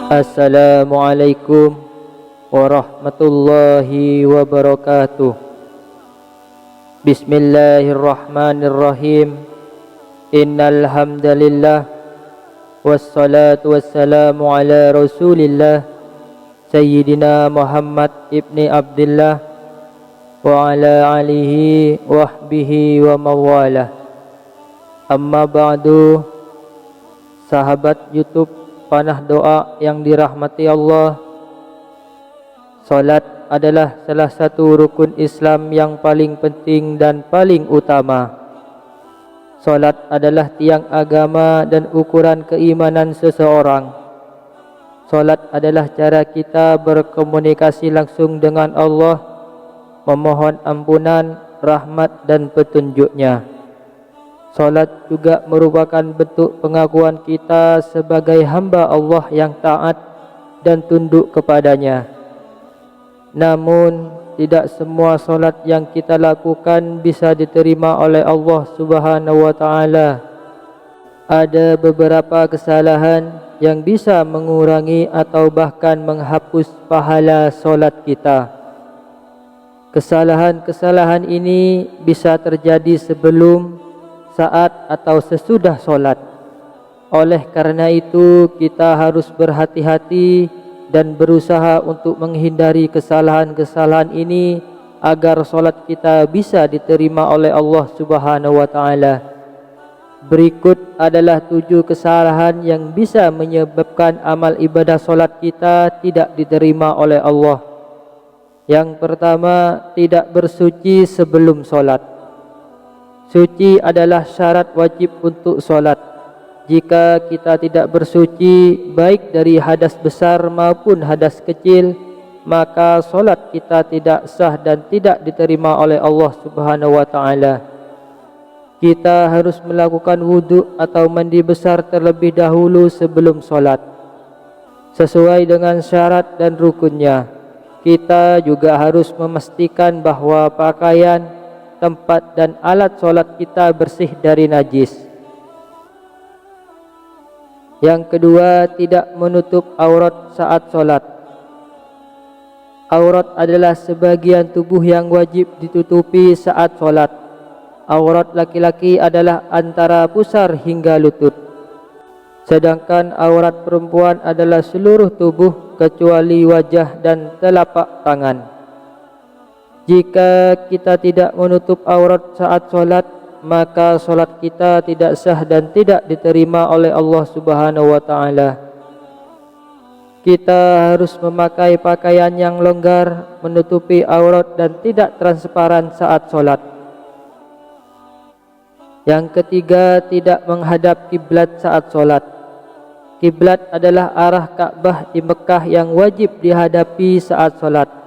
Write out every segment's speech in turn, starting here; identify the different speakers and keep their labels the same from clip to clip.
Speaker 1: Assalamualaikum warahmatullahi wabarakatuh. Bismillahirrahmanirrahim. Innal hamdalillah wassalatu wassalamu ala Rasulillah Sayyidina Muhammad ibni Abdullah wa ala alihi wahbihi wa mawalah. Amma ba'du. Sahabat YouTube Panah Doa yang dirahmati Allah, salat adalah salah satu rukun Islam yang paling penting dan paling utama. Salat adalah tiang agama dan ukuran keimanan seseorang. Salat adalah cara kita berkomunikasi langsung dengan Allah, memohon ampunan, rahmat dan petunjuknya. Salat juga merupakan bentuk pengakuan kita sebagai hamba Allah yang taat dan tunduk kepadanya. Namun, tidak semua salat yang kita lakukan bisa diterima oleh Allah Subhanahu wa taala. Ada beberapa kesalahan yang bisa mengurangi atau bahkan menghapus pahala salat kita. Kesalahan-kesalahan ini bisa terjadi sebelum, saat atau sesudah solat. Oleh karena itu, kita harus berhati-hati dan berusaha untuk menghindari kesalahan-kesalahan ini agar solat kita bisa diterima oleh Allah Subhanahu wa taala. Berikut adalah 7 kesalahan yang bisa menyebabkan amal ibadah solat kita tidak diterima oleh Allah. Yang pertama, tidak bersuci sebelum solat. Suci adalah syarat wajib untuk solat. Jika kita tidak bersuci baik dari hadas besar maupun hadas kecil, maka solat kita tidak sah dan tidak diterima oleh Allah Subhanahu wa taala. Kita harus melakukan wudhu atau mandi besar terlebih dahulu sebelum solat, sesuai dengan syarat dan rukunnya. Kita juga harus memastikan bahwa pakaian, tempat dan alat solat kita bersih dari najis. Yang kedua, tidak menutup aurat saat solat. Aurat adalah sebagian tubuh yang wajib ditutupi saat solat. Aurat laki-laki adalah antara pusar hingga lutut, sedangkan aurat perempuan adalah seluruh tubuh kecuali wajah dan telapak tangan. Jika kita tidak menutup aurat saat solat, maka solat kita tidak sah dan tidak diterima oleh Allah Subhanahu wa taala. Kita harus memakai pakaian yang longgar, menutupi aurat dan tidak transparan saat solat. Yang ketiga, tidak menghadap kiblat saat solat. Kiblat adalah arah Ka'bah di Mekah yang wajib dihadapi saat solat.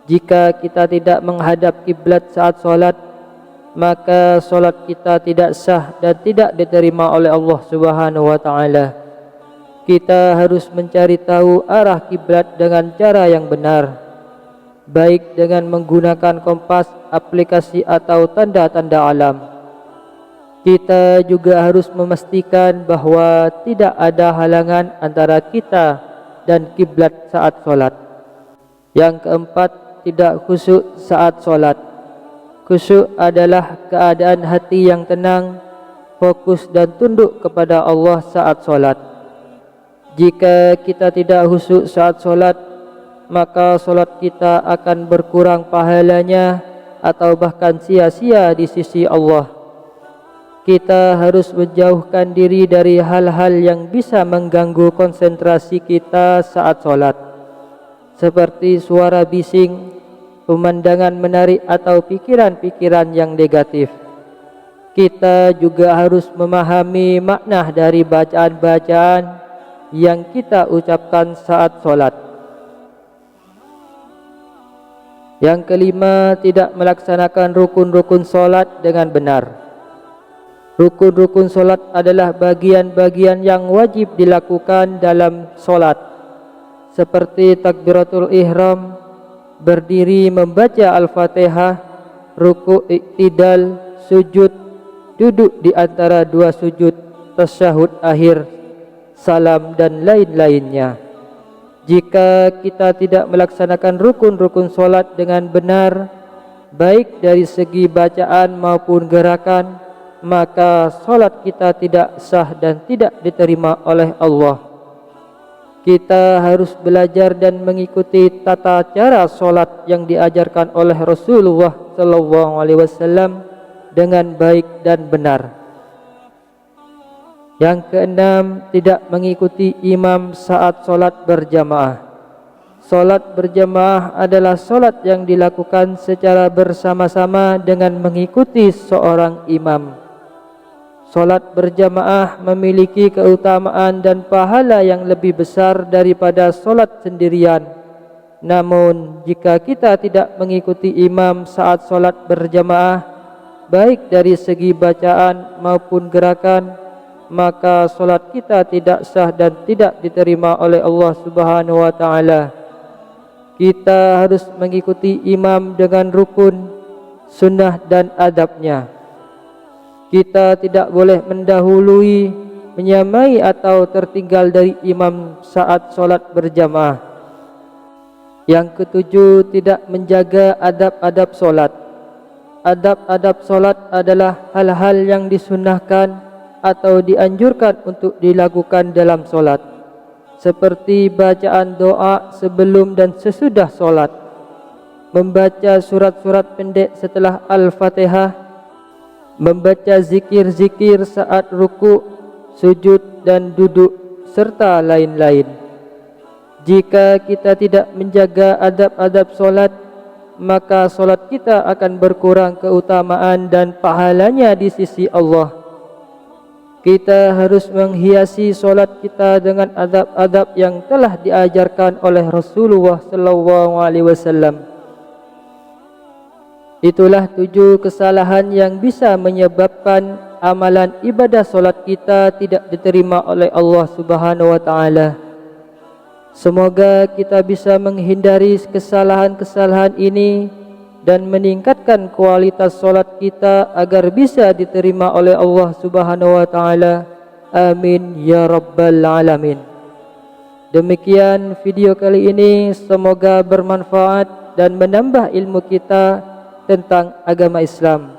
Speaker 1: Jika kita tidak menghadap kiblat saat solat, maka solat kita tidak sah dan tidak diterima oleh Allah Subhanahu wa taala. Kita harus mencari tahu arah kiblat dengan cara yang benar, baik dengan menggunakan kompas, aplikasi atau tanda-tanda alam. Kita juga harus memastikan bahwa tidak ada halangan antara kita dan kiblat saat solat. Yang keempat, tidak khusyuk saat solat. Khusyuk adalah keadaan hati yang tenang, fokus dan tunduk kepada Allah saat solat. Jika kita tidak khusyuk saat solat, maka solat kita akan berkurang pahalanya atau bahkan sia-sia di sisi Allah. Kita harus menjauhkan diri dari hal-hal yang bisa mengganggu konsentrasi kita saat solat, seperti suara bising, pemandangan menarik atau pikiran-pikiran yang negatif. Kita juga harus memahami makna dari bacaan-bacaan yang kita ucapkan saat solat. Yang kelima, tidak melaksanakan rukun-rukun solat dengan benar. Rukun-rukun solat adalah bagian-bagian yang wajib dilakukan dalam solat, seperti takbiratul ihram, berdiri membaca Al-Fatihah, ruku' iktidal, sujud, duduk di antara dua sujud, tasyahud akhir, salam dan lain-lainnya. Jika kita tidak melaksanakan rukun-rukun solat dengan benar, baik dari segi bacaan maupun gerakan, maka solat kita tidak sah dan tidak diterima oleh Allah. Kita harus belajar dan mengikuti tata cara solat yang diajarkan oleh Rasulullah SAW dengan baik dan benar. Yang keenam, tidak mengikuti imam saat solat berjamaah. Solat berjamaah adalah solat yang dilakukan secara bersama-sama dengan mengikuti seorang imam. Solat berjamaah memiliki keutamaan dan pahala yang lebih besar daripada solat sendirian. Namun, jika kita tidak mengikuti imam saat solat berjamaah, baik dari segi bacaan maupun gerakan, maka solat kita tidak sah dan tidak diterima oleh Allah Subhanahu wa Ta'ala. Kita harus mengikuti imam dengan rukun, sunnah dan adabnya. Kita tidak boleh mendahului, menyamai atau tertinggal dari imam saat solat berjamaah. Yang ketujuh, tidak menjaga adab-adab solat. Adab-adab solat adalah hal-hal yang disunnahkan atau dianjurkan untuk dilakukan dalam solat, seperti bacaan doa sebelum dan sesudah solat, membaca surat-surat pendek setelah Al-Fatihah, membaca zikir-zikir saat ruku, sujud dan duduk, serta lain-lain. Jika kita tidak menjaga adab-adab solat, maka solat kita akan berkurang keutamaan dan pahalanya di sisi Allah. Kita harus menghiasi solat kita dengan adab-adab yang telah diajarkan oleh Rasulullah SAW. Itulah 7 kesalahan yang bisa menyebabkan amalan ibadah solat kita tidak diterima oleh Allah Subhanahu wa Ta'ala. Semoga kita bisa menghindari kesalahan-kesalahan ini dan meningkatkan kualitas solat kita agar bisa diterima oleh Allah Subhanahu wa Ta'ala. Amin ya rabbal alamin. Demikian video kali ini, semoga bermanfaat dan menambah ilmu kita tentang agama Islam.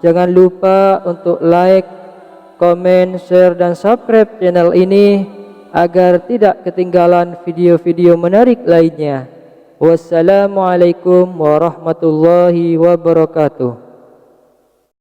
Speaker 1: Jangan lupa untuk like, komen, share dan subscribe channel ini agar tidak ketinggalan video-video menarik lainnya. Wassalamualaikum warahmatullahi wabarakatuh.